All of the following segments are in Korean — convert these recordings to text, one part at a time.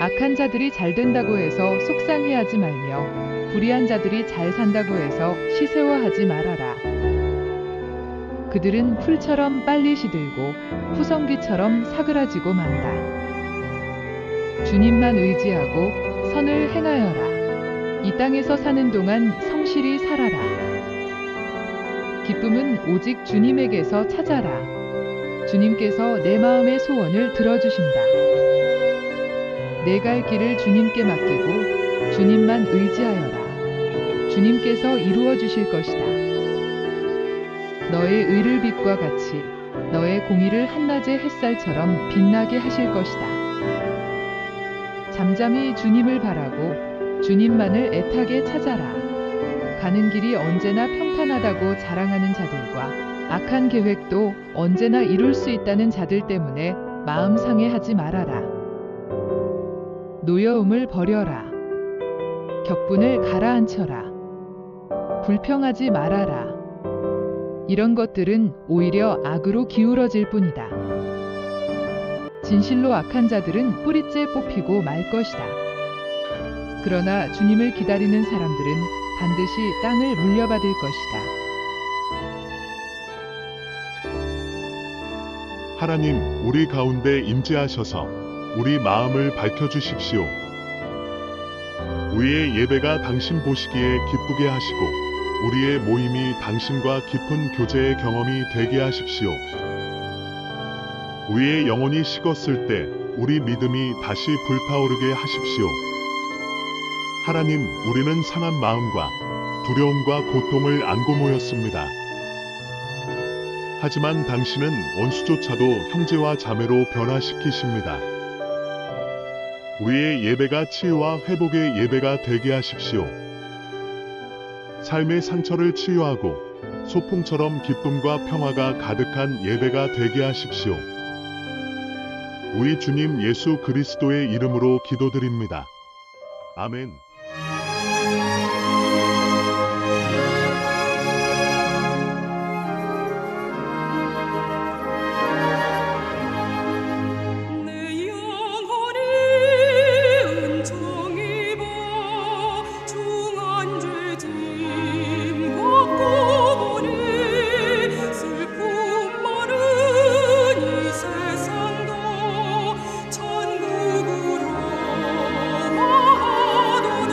악한 자들이 잘 된다고 해서 속상해하지 말며 불의한 자들이 잘 산다고 해서 시세워하지 말아라. 그들은 풀처럼 빨리 시들고 푸성귀처럼 사그라지고 만다. 주님만 의지하고 선을 행하여라. 이 땅에서 사는 동안 성실히 살아라. 기쁨은 오직 주님에게서 찾아라. 주님께서 내 마음의 소원을 들어주신다. 내 갈 길을 주님께 맡기고 주님만 의지하여라. 주님께서 이루어 주실 것이다. 너의 의를 빛과 같이 너의 공의를 한낮의 햇살처럼 빛나게 하실 것이다. 잠잠히 주님을 바라고 주님만을 애타게 찾아라. 가는 길이 언제나 평탄하다고 자랑하는 자들과 악한 계획도 언제나 이룰 수 있다는 자들 때문에 마음 상해하지 말아라. 노여움을 버려라. 격분을 가라앉혀라. 불평하지 말아라. 이런 것들은 오히려 악으로 기울어질 뿐이다. 진실로 악한 자들은 뿌리째 뽑히고 말 것이다. 그러나 주님을 기다리는 사람들은 반드시 땅을 물려받을 것이다. 하나님, 우리 가운데 임재하셔서 우리 마음을 밝혀주십시오. 우리의 예배가 당신 보시기에 기쁘게 하시고 우리의 모임이 당신과 깊은 교제의 경험이 되게 하십시오. 우리의 영혼이 식었을 때 우리 믿음이 다시 불타오르게 하십시오. 하나님, 우리는 상한 마음과 두려움과 고통을 안고 모였습니다. 하지만 당신은 원수조차도 형제와 자매로 변화시키십니다. 우리의 예배가 치유와 회복의 예배가 되게 하십시오. 삶의 상처를 치유하고 소풍처럼 기쁨과 평화가 가득한 예배가 되게 하십시오. 우리 주님 예수 그리스도의 이름으로 기도드립니다. 아멘. 내 영혼이 은총 입어 중한 죄 짐 벗고 보니 슬픔 많은 이 세상도 천국으로 하도다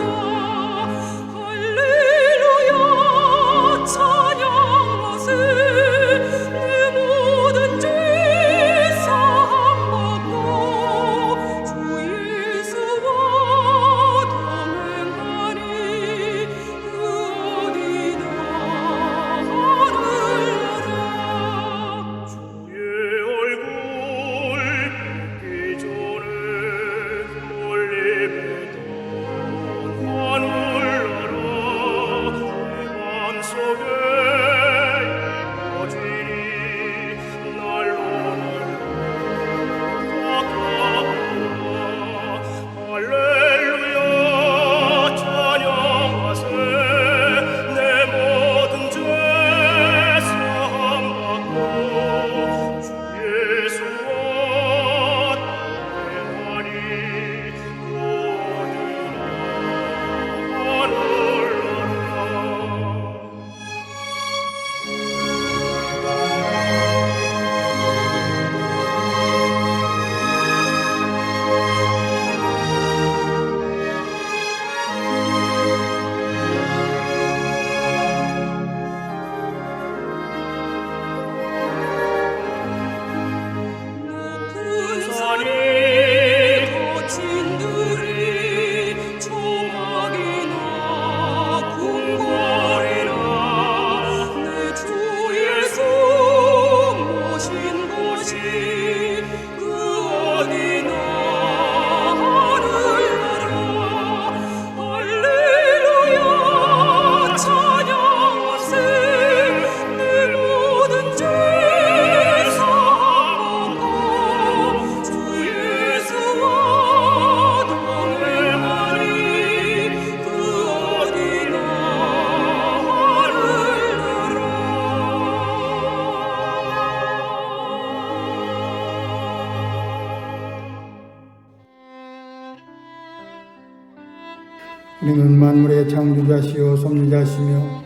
만물의 창조자시요 섭리자시며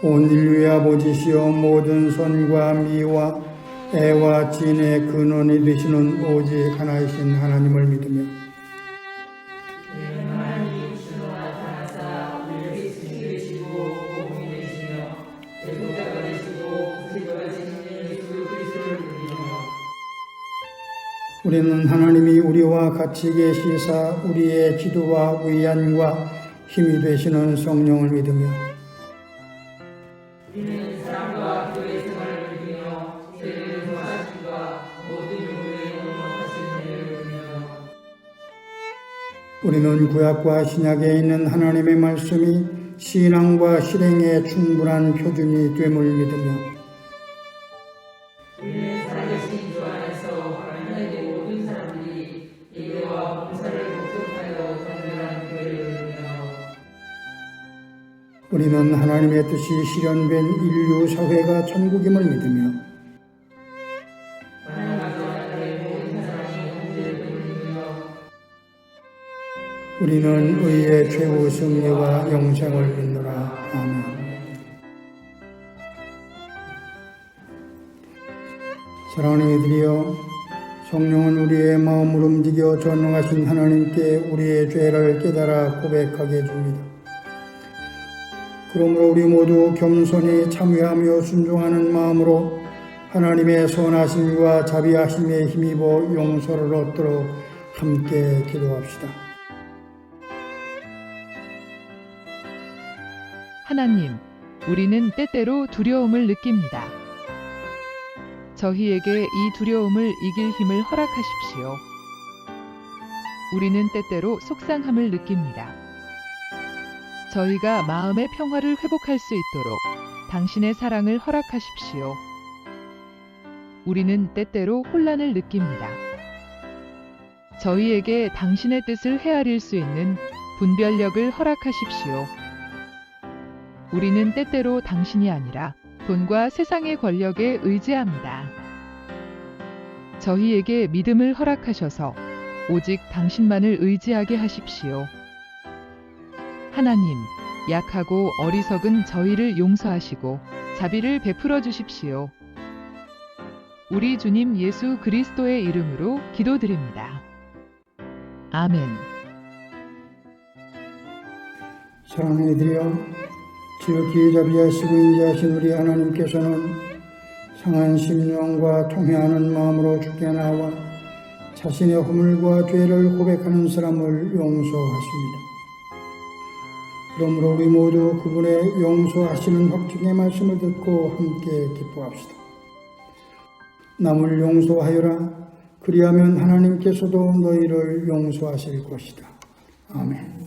온 인류의 아버지시여 모든 선과 미와 애와 진의 근원이 되시는 오직 하나이신 하나님을 믿으며 우리는 하나님이 우리와 같이 계시사 우리의 기도와 위안과 힘이 되시는 성령을 믿으며 우리는 구약과 신약에 있는 하나님의 말씀이 신앙과 실행에 충분한 표준이 됨을 믿으며 우리는 하나님의 뜻이 실현된 인류 사회가 천국임을 믿으며 우리는 의의 최후 승리와 영생을 믿노라. 아멘. 사랑하는 이들이여, 성령은 우리의 마음을 움직여 전능하신 하나님께 우리의 죄를 깨달아 고백하게 해줍니다. 그러므로 우리 모두 겸손히 참여하며 순종하는 마음으로 하나님의 선하심과 자비하심에 힘입어 용서를 얻도록 함께 기도합시다. 하나님, 우리는 때때로 두려움을 느낍니다. 저희에게 이 두려움을 이길 힘을 허락하십시오. 우리는 때때로 속상함을 느낍니다. 저희가 마음의 평화를 회복할 수 있도록 당신의 사랑을 허락하십시오. 우리는 때때로 혼란을 느낍니다. 저희에게 당신의 뜻을 헤아릴 수 있는 분별력을 허락하십시오. 우리는 때때로 당신이 아니라 돈과 세상의 권력에 의지합니다. 저희에게 믿음을 허락하셔서 오직 당신만을 의지하게 하십시오. 하나님, 약하고 어리석은 저희를 용서하시고 자비를 베풀어 주십시오. 우리 주님 예수 그리스도의 이름으로 기도드립니다. 아멘. 사랑하는 이들이여, 지극히 자비하시고 인자하신 우리 하나님께서는 상한 심령과 통회하는 마음으로 주께 나와 자신의 허물과 죄를 고백하는 사람을 용서하십니다. 그러므로 우리 모두 그분의 용서하시는 확증의 말씀을 듣고 함께 기뻐합시다. 남을 용서하여라. 그리하면 하나님께서도 너희를 용서하실 것이다. 아멘.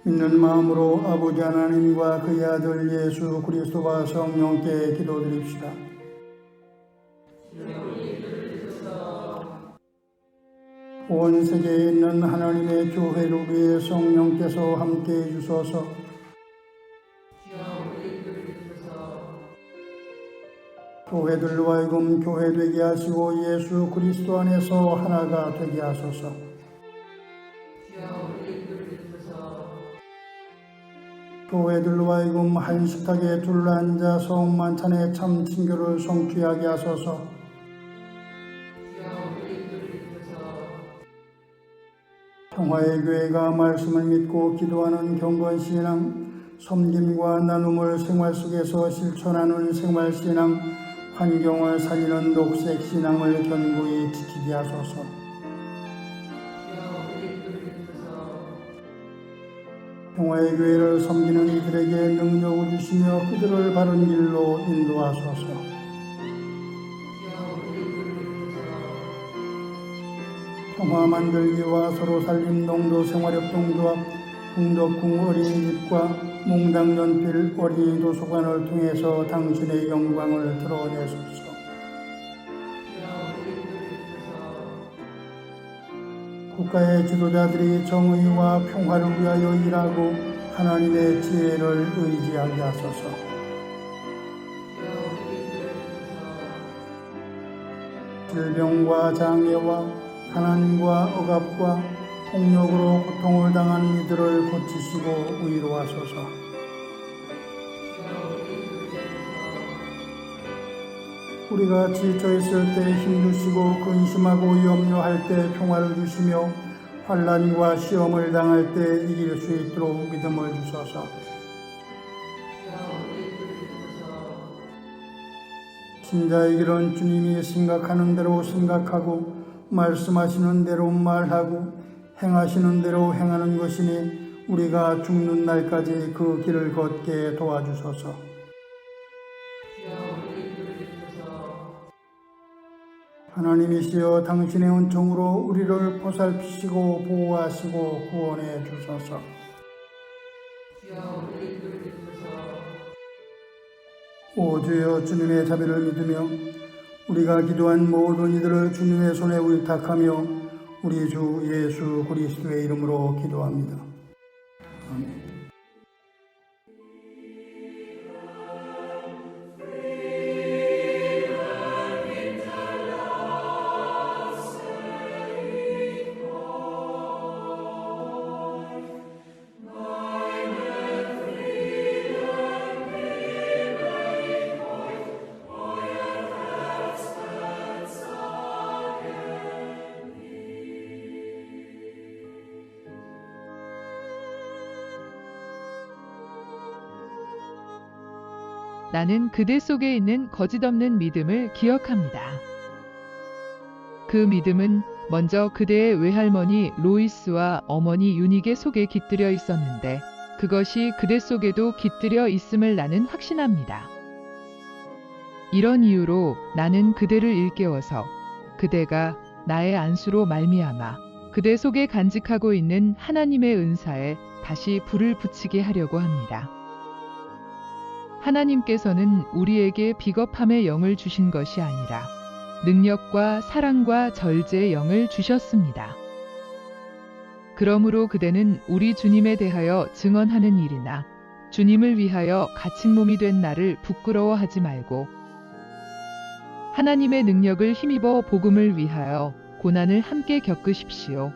믿는 마음으로 아버지 하나님과 그의 아들 예수 그리스도와 성령께 기도드립시다. 온 세계에 있는 하나님의 교회를 위해 성령께서 함께해 주소서. 교회들로 하여금 교회되게 하시고 예수 그리스도 안에서 하나가 되게 하소서. 교회들로 하여금 한식하게 둘러앉아 성만찬의 참 친교를 성취하게 하소서. 평화의 교회가 말씀을 믿고 기도하는 경건 신앙, 섬김과 나눔을 생활 속에서 실천하는 생활신앙, 환경을 살리는 녹색신앙을 견고히 지키게 하소서. 평화의 교회를 섬기는 이들에게 능력을 주시며 그들을 바른 길로 인도하소서. 평화 만들기와 서로 살림 농도 생활협동조합, 흥덕궁 어린이집과 몽당연필 어린이 도서관을 통해서 당신의 영광을 드러내소서. 국가의 지도자들이 정의와 평화를 위하여 일하고 하나님의 지혜를 의지하게 하소서. 질병과 장애와 가난과 억압과 폭력으로 고통을 당하는 이들을 고치시고 위로하소서. 우리가 지쳐있을 때 힘주시고 근심하고 염려할 때 평화를 주시며 환난과 시험을 당할 때 이길 수 있도록 믿음을 주소서. 신자의 길은 주님이 생각하는 대로 생각하고 말씀하시는 대로 말하고 행하시는 대로 행하는 것이니 우리가 죽는 날까지 그 길을 걷게 도와주소서. 하나님이시여 당신의 은총으로 우리를 보살피시고 보호하시고 구원해 주소서. 오 주여 주님의 자비를 믿으며 우리가 기도한 모든 이들을 주님의 손에 의탁하며 우리 주 예수 그리스도의 이름으로 기도합니다. 아멘. 나는 그대 속에 있는 거짓없는 믿음을 기억합니다. 그 믿음은 먼저 그대의 외할머니 로이스와 어머니 유닉의 속에 깃들여 있었는데 그것이 그대 속에도 깃들여 있음을 나는 확신합니다. 이런 이유로 나는 그대를 일깨워서 그대가 나의 안수로 말미암아 그대 속에 간직하고 있는 하나님의 은사에 다시 불을 붙이게 하려고 합니다. 하나님께서는 우리에게 비겁함의 영을 주신 것이 아니라 능력과 사랑과 절제의 영을 주셨습니다. 그러므로 그대는 우리 주님에 대하여 증언하는 일이나 주님을 위하여 갇힌 몸이 된 나를 부끄러워하지 말고 하나님의 능력을 힘입어 복음을 위하여 고난을 함께 겪으십시오.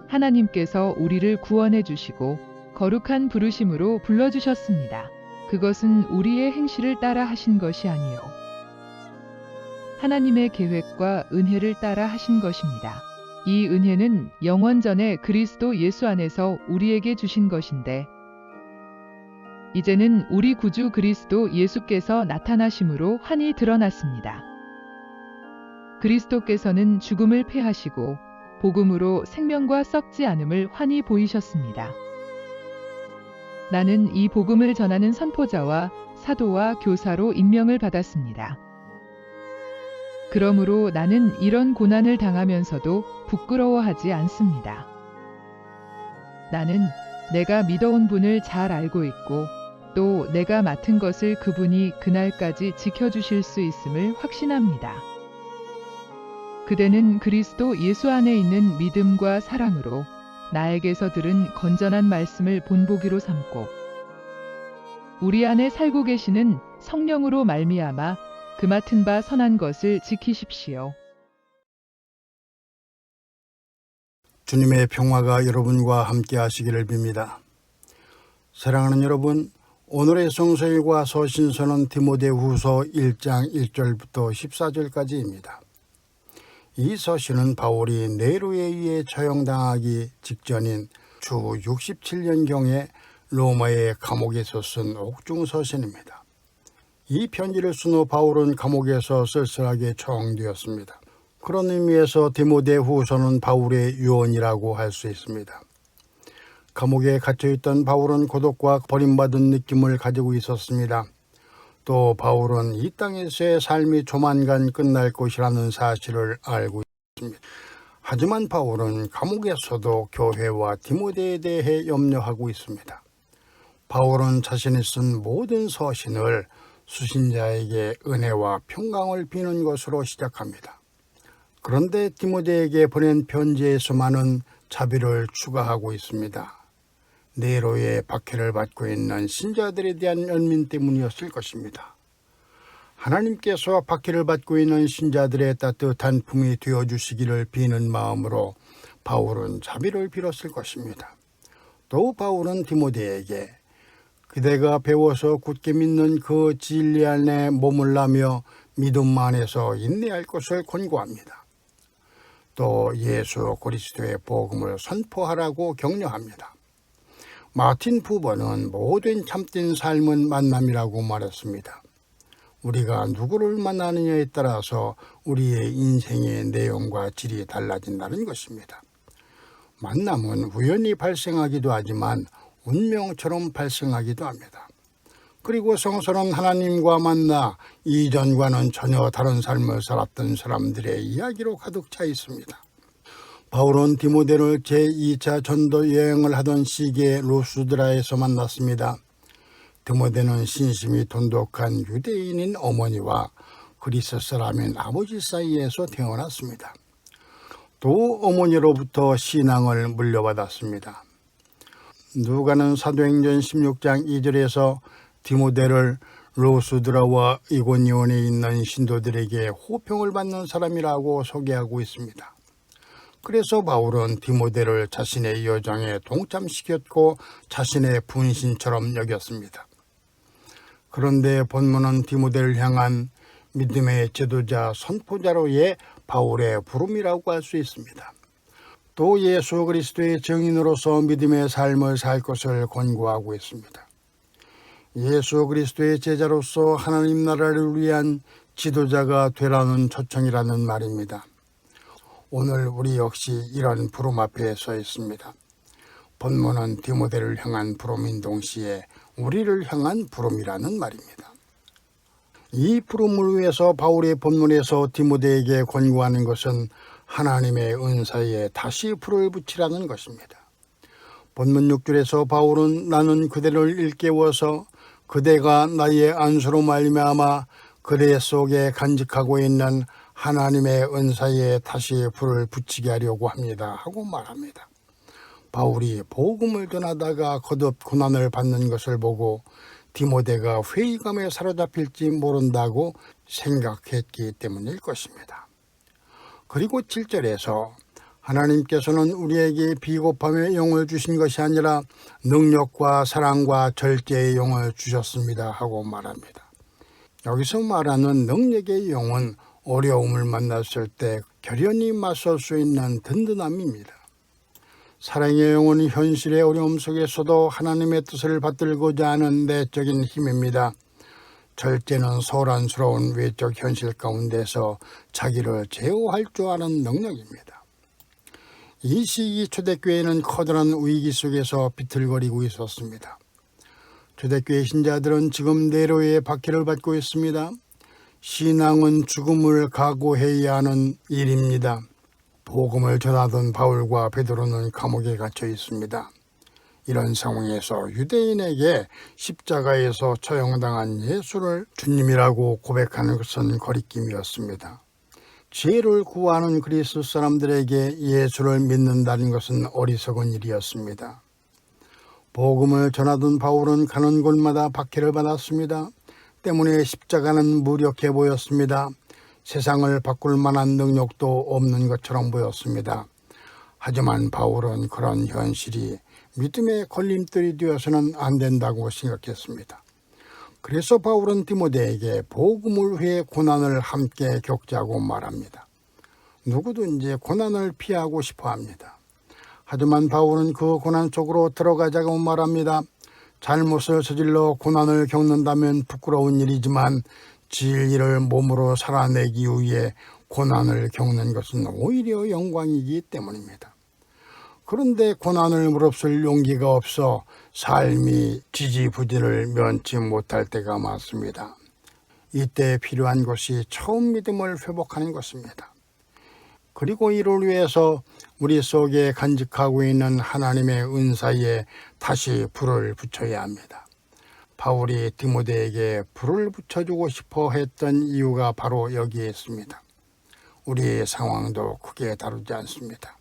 하나님께서 우리를 구원해 주시고 거룩한 부르심으로 불러주셨습니다. 그것은 우리의 행실을 따라 하신 것이 아니요 하나님의 계획과 은혜를 따라 하신 것입니다. 이 은혜는 영원 전에 그리스도 예수 안에서 우리에게 주신 것인데 이제는 우리 구주 그리스도 예수께서 나타나심으로 환히 드러났습니다. 그리스도께서는 죽음을 패하시고 복음으로 생명과 썩지 않음을 환히 보이셨습니다. 나는 이 복음을 전하는 선포자와 사도와 교사로 임명을 받았습니다. 그러므로 나는 이런 고난을 당하면서도 부끄러워하지 않습니다. 나는 내가 믿어온 분을 잘 알고 있고 또 내가 맡은 것을 그분이 그날까지 지켜주실 수 있음을 확신합니다. 그대는 그리스도 예수 안에 있는 믿음과 사랑으로 나에게서 들은 건전한 말씀을 본보기로 삼고 우리 안에 살고 계시는 성령으로 말미암아 그 맡은 바 선한 것을 지키십시오. 주님의 평화가 여러분과 함께 하시기를 빕니다. 사랑하는 여러분, 오늘의 성서일과 서신서는 디모데후서 1장 1절부터 14절까지입니다. 이 서신은 바울이 네로에 의해 처형당하기 직전인 주 67년경에 로마의 감옥에서 쓴 옥중서신입니다. 이 편지를 쓴 후 바울은 감옥에서 쓸쓸하게 처형되었습니다. 그런 의미에서 디모데 후서는 바울의 유언이라고 할 수 있습니다. 감옥에 갇혀있던 바울은 고독과 버림받은 느낌을 가지고 있었습니다. 또 바울은 이 땅에서의 삶이 조만간 끝날 것이라는 사실을 알고 있습니다. 하지만 바울은 감옥에서도 교회와 디모데에 대해 염려하고 있습니다. 바울은 자신이 쓴 모든 서신을 수신자에게 은혜와 평강을 비는 것으로 시작합니다. 그런데 디모데에게 보낸 편지에서만은 자비를 추가하고 있습니다. 네로의 박해를 받고 있는 신자들에 대한 연민 때문이었을 것입니다. 하나님께서 박해를 받고 있는 신자들의 따뜻한 품이 되어주시기를 비는 마음으로 바울은 자비를 빌었을 것입니다. 또 바울은 디모데에게 그대가 배워서 굳게 믿는 그 진리 안에 머물라며 믿음 안에서 인내할 것을 권고합니다. 또 예수 그리스도의 복음을 선포하라고 격려합니다. 마틴 부버는 모든 참된 삶은 만남이라고 말했습니다. 우리가 누구를 만나느냐에 따라서 우리의 인생의 내용과 질이 달라진다는 것입니다. 만남은 우연히 발생하기도 하지만 운명처럼 발생하기도 합니다. 그리고 성서는 하나님과 만나 이전과는 전혀 다른 삶을 살았던 사람들의 이야기로 가득 차 있습니다. 바울은 디모데를 제2차 전도 여행을 하던 시기에 루스드라에서 만났습니다. 디모데는 신심이 돈독한 유대인인 어머니와 그리스 사람인 아버지 사이에서 태어났습니다. 또 어머니로부터 신앙을 물려받았습니다. 누가는 사도행전 16장 2절에서 디모데를 루스드라와 이고니온에 있는 신도들에게 호평을 받는 사람이라고 소개하고 있습니다. 그래서 바울은 디모데를 자신의 여정에 동참시켰고 자신의 분신처럼 여겼습니다. 그런데 본문은 디모데를 향한 믿음의 지도자 선포자로의 바울의 부름이라고 할 수 있습니다. 또 예수 그리스도의 증인으로서 믿음의 삶을 살 것을 권고하고 있습니다. 예수 그리스도의 제자로서 하나님 나라를 위한 지도자가 되라는 초청이라는 말입니다. 오늘 우리 역시 이런 부름 앞에 서 있습니다. 본문은 디모데를 향한 부름인 동시에 우리를 향한 부름이라는 말입니다. 이 부름을 위해서 바울의 본문에서 디모데에게 권고하는 것은 하나님의 은사에 다시 불을 붙이라는 것입니다. 본문 6절에서 바울은 나는 그대를 일깨워서 그대가 나의 안수로 말미암아 그대 속에 간직하고 있는 하나님의 은사에 다시 불을 붙이게 하려고 합니다 하고 말합니다. 바울이 복음을 전하다가 거듭 고난을 받는 것을 보고 디모데가 회의감에 사로잡힐지 모른다고 생각했기 때문일 것입니다. 그리고 7절에서 하나님께서는 우리에게 비겁함의 영을 주신 것이 아니라 능력과 사랑과 절제의 영을 주셨습니다 하고 말합니다. 여기서 말하는 능력의 영은 어려움을 만났을 때 결연히 맞설 수 있는 든든함입니다. 사랑의 영은 현실의 어려움 속에서도 하나님의 뜻을 받들고자 하는 내적인 힘입니다. 절제는 소란스러운 외적 현실 가운데서 자기를 제어할 줄 아는 능력입니다. 이 시기 초대교회는 커다란 위기 속에서 비틀거리고 있었습니다. 초대교회 신자들은 지금 네로의 박해를 받고 있습니다. 신앙은 죽음을 각오해야 하는 일입니다. 복음을 전하던 바울과 베드로는 감옥에 갇혀 있습니다. 이런 상황에서 유대인에게 십자가에서 처형당한 예수를 주님이라고 고백하는 것은 거리낌이었습니다. 죄를 구하는 그리스 사람들에게 예수를 믿는다는 것은 어리석은 일이었습니다. 복음을 전하던 바울은 가는 곳마다 박해를 받았습니다. 때문에 십자가는 무력해 보였습니다. 세상을 바꿀 만한 능력도 없는 것처럼 보였습니다. 하지만 바울은 그런 현실이 믿음의 걸림돌이 되어서는 안 된다고 생각했습니다. 그래서 바울은 디모데에게 복음을 위해 고난을 함께 겪자고 말합니다. 누구든지 고난을 피하고 싶어 합니다. 하지만 바울은 그 고난 속으로 들어가자고 말합니다. 잘못을 저질러 고난을 겪는다면 부끄러운 일이지만 진리를 몸으로 살아내기 위해 고난을 겪는 것은 오히려 영광이기 때문입니다. 그런데 고난을 무릅쓸 용기가 없어 삶이 지지부진을 면치 못할 때가 많습니다. 이때 필요한 것이 처음 믿음을 회복하는 것입니다. 그리고 이를 위해서 우리 속에 간직하고 있는 하나님의 은사에 다시 불을 붙여야 합니다. 바울이 디모데에게 불을 붙여주고 싶어 했던 이유가 바로 여기에 있습니다. 우리의 상황도 크게 다르지 않습니다.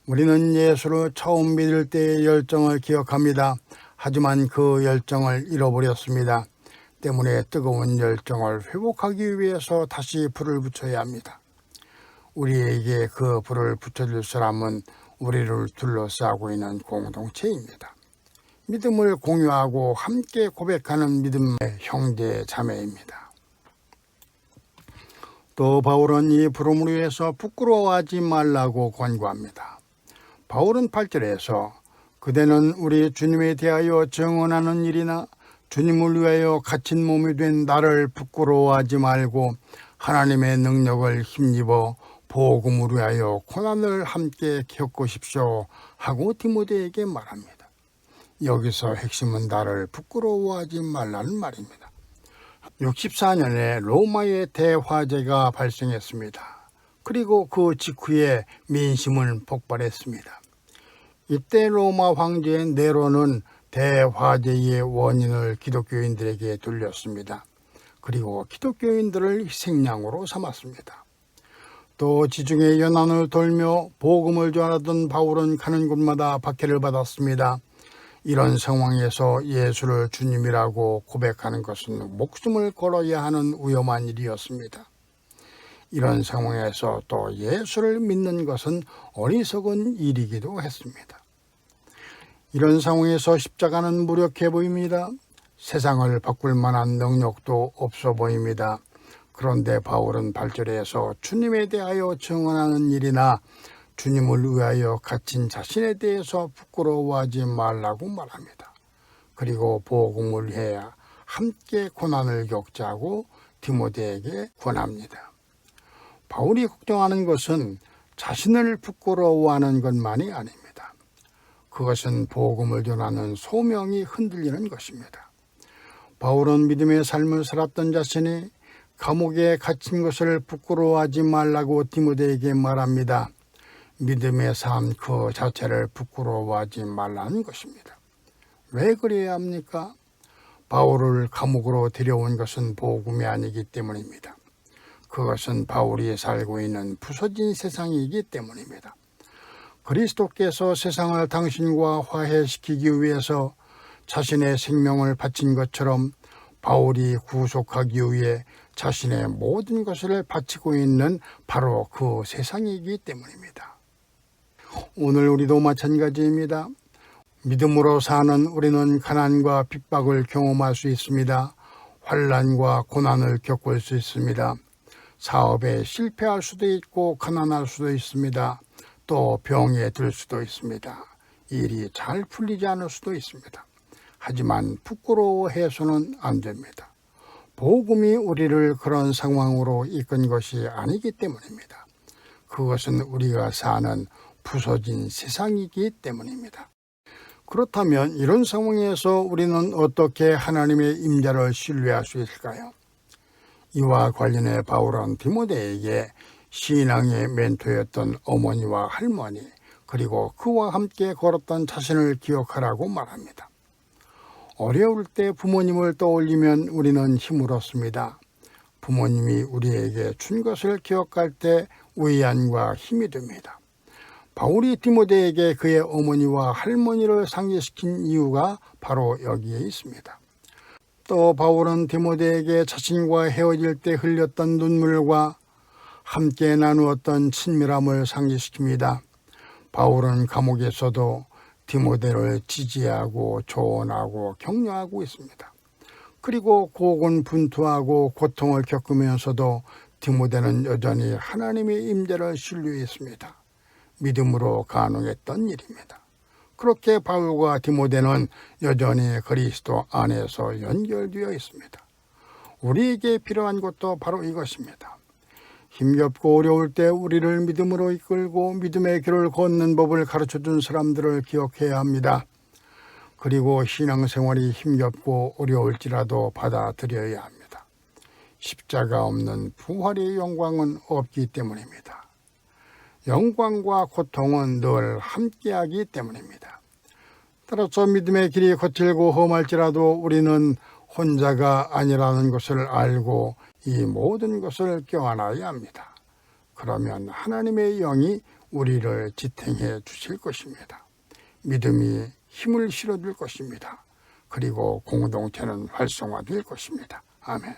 우리는 예수를 처음 믿을 때의 열정을 기억합니다. 하지만 그 열정을 잃어버렸습니다. 때문에 뜨거운 열정을 회복하기 위해서 다시 불을 붙여야 합니다. 우리에게 그 불을 붙여줄 사람은 우리를 둘러싸고 있는 공동체입니다. 믿음을 공유하고 함께 고백하는 믿음의 형제 자매입니다. 또 바울은 이 부름을 위해서 부끄러워하지 말라고 권고합니다. 바울은 8절에서 그대는 우리 주님에 대하여 증언하는 일이나 주님을 위하여 갇힌 몸이 된 나를 부끄러워하지 말고 하나님의 능력을 힘입어 복음을 위하여 고난을 함께 겪으십시오 하고 디모데에게 말합니다. 여기서 핵심은 나를 부끄러워하지 말라는 말입니다. 64년에 로마의 대화재가 발생했습니다. 그리고 그 직후에 민심은 폭발했습니다. 이때 로마 황제 네로는 대화재의 원인을 기독교인들에게 돌렸습니다. 그리고 기독교인들을 희생양으로 삼았습니다. 또 지중해 연안을 돌며 복음을 전하던 바울은 가는 곳마다 박해를 받았습니다. 이런 상황에서 예수를 주님이라고 고백하는 것은 목숨을 걸어야 하는 위험한 일이었습니다. 이런 상황에서 또 예수를 믿는 것은 어리석은 일이기도 했습니다. 이런 상황에서 십자가는 무력해 보입니다. 세상을 바꿀 만한 능력도 없어 보입니다. 그런데 바울은 8절에서 주님에 대하여 증언하는 일이나 주님을 위하여 갇힌 자신에 대해서 부끄러워하지 말라고 말합니다. 그리고 복음을 위하여 함께 고난을 겪자고 디모데에게 권합니다. 바울이 걱정하는 것은 자신을 부끄러워하는 것만이 아닙니다. 그것은 복음을 전하는 소명이 흔들리는 것입니다. 바울은 믿음의 삶을 살았던 자신이 감옥에 갇힌 것을 부끄러워하지 말라고 디모데에게 말합니다. 믿음의 삶 그 자체를 부끄러워하지 말라는 것입니다. 왜 그래야 합니까? 바울을 감옥으로 데려온 것은 복음이 아니기 때문입니다. 그것은 바울이 살고 있는 부서진 세상이기 때문입니다. 그리스도께서 세상을 당신과 화해시키기 위해서 자신의 생명을 바친 것처럼 바울이 구속하기 위해 자신의 모든 것을 바치고 있는 바로 그 세상이기 때문입니다. 오늘 우리도 마찬가지입니다. 믿음으로 사는 우리는 가난과 핍박을 경험할 수 있습니다. 환난과 고난을 겪을 수 있습니다. 사업에 실패할 수도 있고 가난할 수도 있습니다. 또 병에 들 수도 있습니다. 일이 잘 풀리지 않을 수도 있습니다. 하지만 부끄러워해서는 안 됩니다. 복음이 우리를 그런 상황으로 이끈 것이 아니기 때문입니다. 그것은 우리가 사는 부서진 세상이기 때문입니다. 그렇다면 이런 상황에서 우리는 어떻게 하나님의 임재를 신뢰할 수 있을까요? 이와 관련해 바울은 디모데에게 신앙의 멘토였던 어머니와 할머니 그리고 그와 함께 걸었던 자신을 기억하라고 말합니다. 어려울 때 부모님을 떠올리면 우리는 힘을 얻습니다. 부모님이 우리에게 준 것을 기억할 때 위안과 힘이 됩니다. 바울이 디모데에게 그의 어머니와 할머니를 상기시킨 이유가 바로 여기에 있습니다. 또 바울은 디모데에게 자신과 헤어질 때 흘렸던 눈물과 함께 나누었던 친밀함을 상기시킵니다. 바울은 감옥에서도 디모데를 지지하고 조언하고 격려하고 있습니다. 그리고 고군분투하고 고통을 겪으면서도 디모데는 여전히 하나님의 임재를 신뢰했습니다. 믿음으로 가능했던 일입니다. 그렇게 바울과 디모데는 여전히 그리스도 안에서 연결되어 있습니다. 우리에게 필요한 것도 바로 이것입니다. 힘겹고 어려울 때 우리를 믿음으로 이끌고 믿음의 길을 걷는 법을 가르쳐준 사람들을 기억해야 합니다. 그리고 신앙생활이 힘겹고 어려울지라도 받아들여야 합니다. 십자가 없는 부활의 영광은 없기 때문입니다. 영광과 고통은 늘 함께하기 때문입니다. 따라서 믿음의 길이 거칠고 험할지라도 우리는 혼자가 아니라는 것을 알고 이 모든 것을 껴안아야 합니다. 그러면 하나님의 영이 우리를 지탱해 주실 것입니다. 믿음이 힘을 실어줄 것입니다. 그리고 공동체는 활성화될 것입니다. 아멘.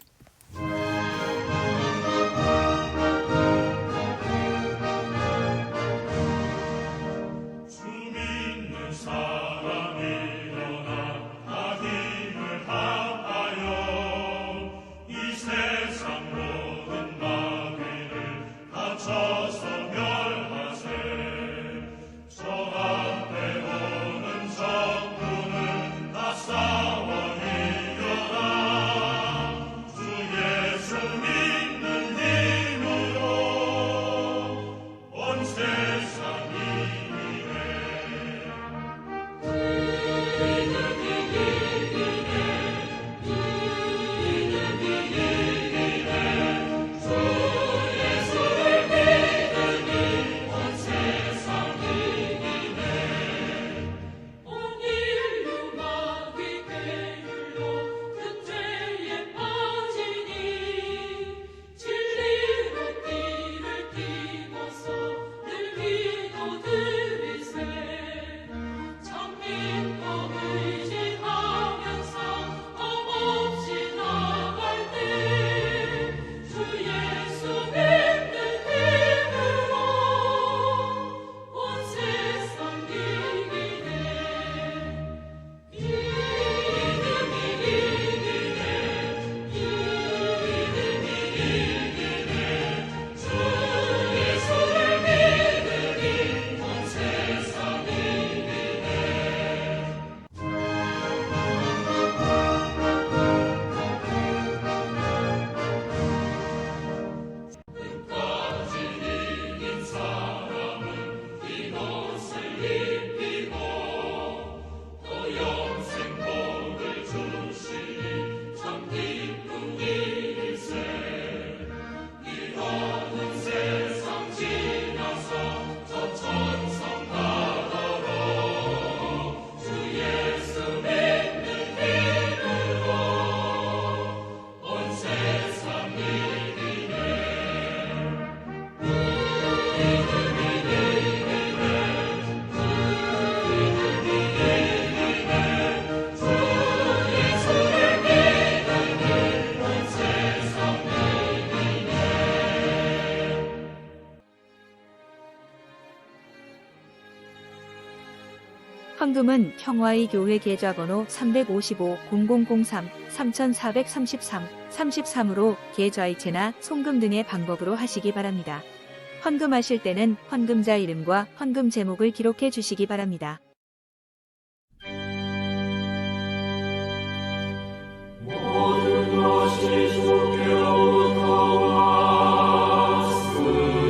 헌금은 평화의 교회 계좌번호 355-0003-3433-33으로 계좌이체나 송금 등의 방법으로 하시기 바랍니다. 헌금하실 때는 헌금자 이름과 헌금 제목을 기록해 주시기 바랍니다. 모든 것이 주께로부터 왔으니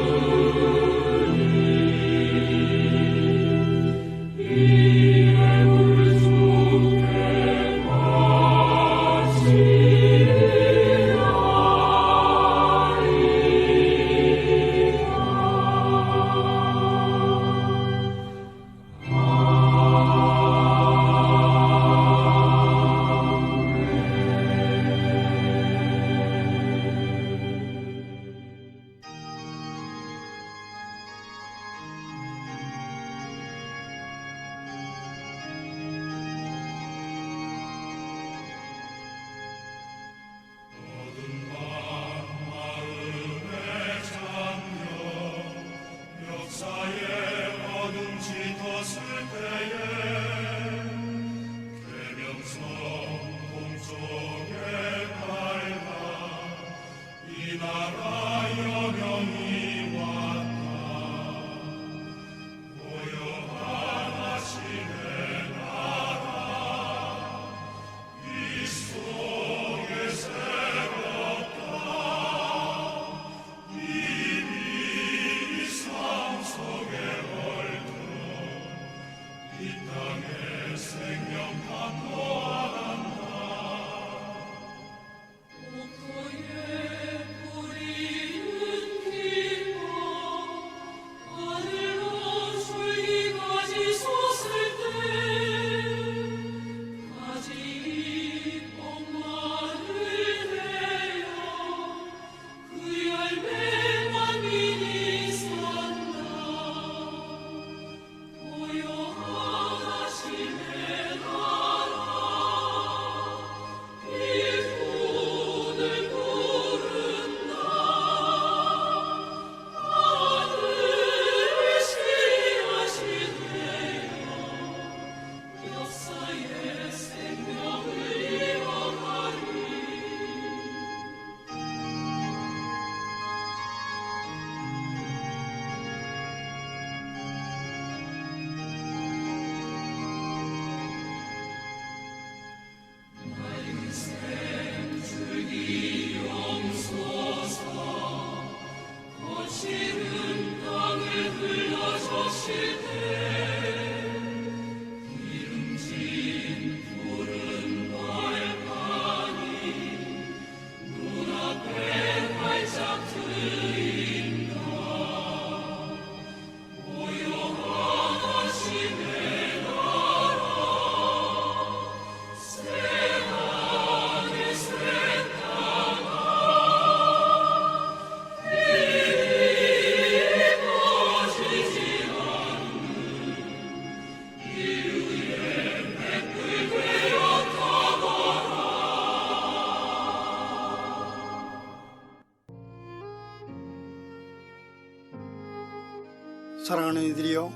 사랑하는 이들이여,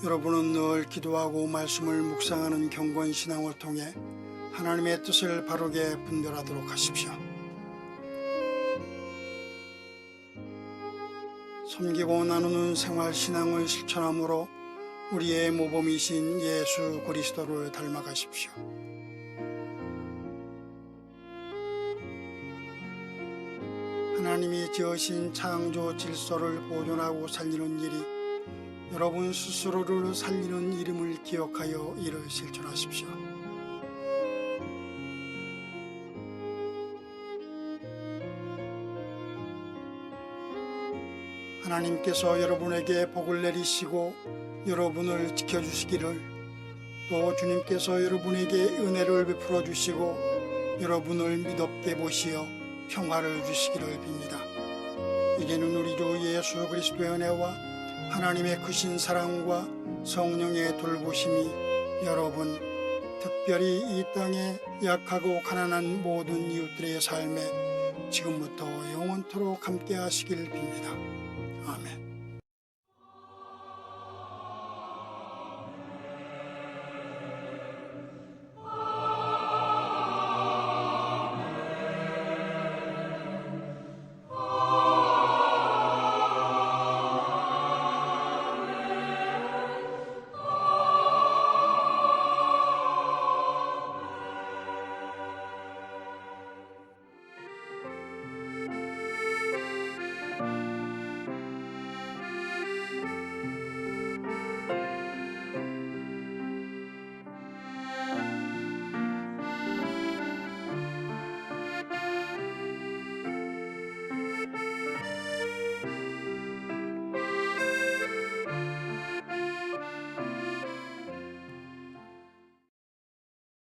여러분은 늘 기도하고 말씀을 묵상하는 경건 신앙을 통해 하나님의 뜻을 바르게 분별하도록 하십시오. 섬기고 나누는 생활 신앙을 실천함으로 우리의 모범이신 예수 그리스도를 닮아가십시오. 하나님이 지으신 창조 질서를 보존하고 살리는 일이 여러분 스스로를 살리는 이름을 기억하여 이를 실천하십시오. 하나님께서 여러분에게 복을 내리시고 여러분을 지켜주시기를, 또 주님께서 여러분에게 은혜를 베풀어 주시고 여러분을 믿op게 보시어 평화를 주시기를 빕니다. 이제는 우리 주 예수 그리스도의 은혜와 하나님의 크신 사랑과 성령의 돌보심이 여러분, 특별히 이 땅에 약하고 가난한 모든 이웃들의 삶에 지금부터 영원토록 함께 하시길 빕니다.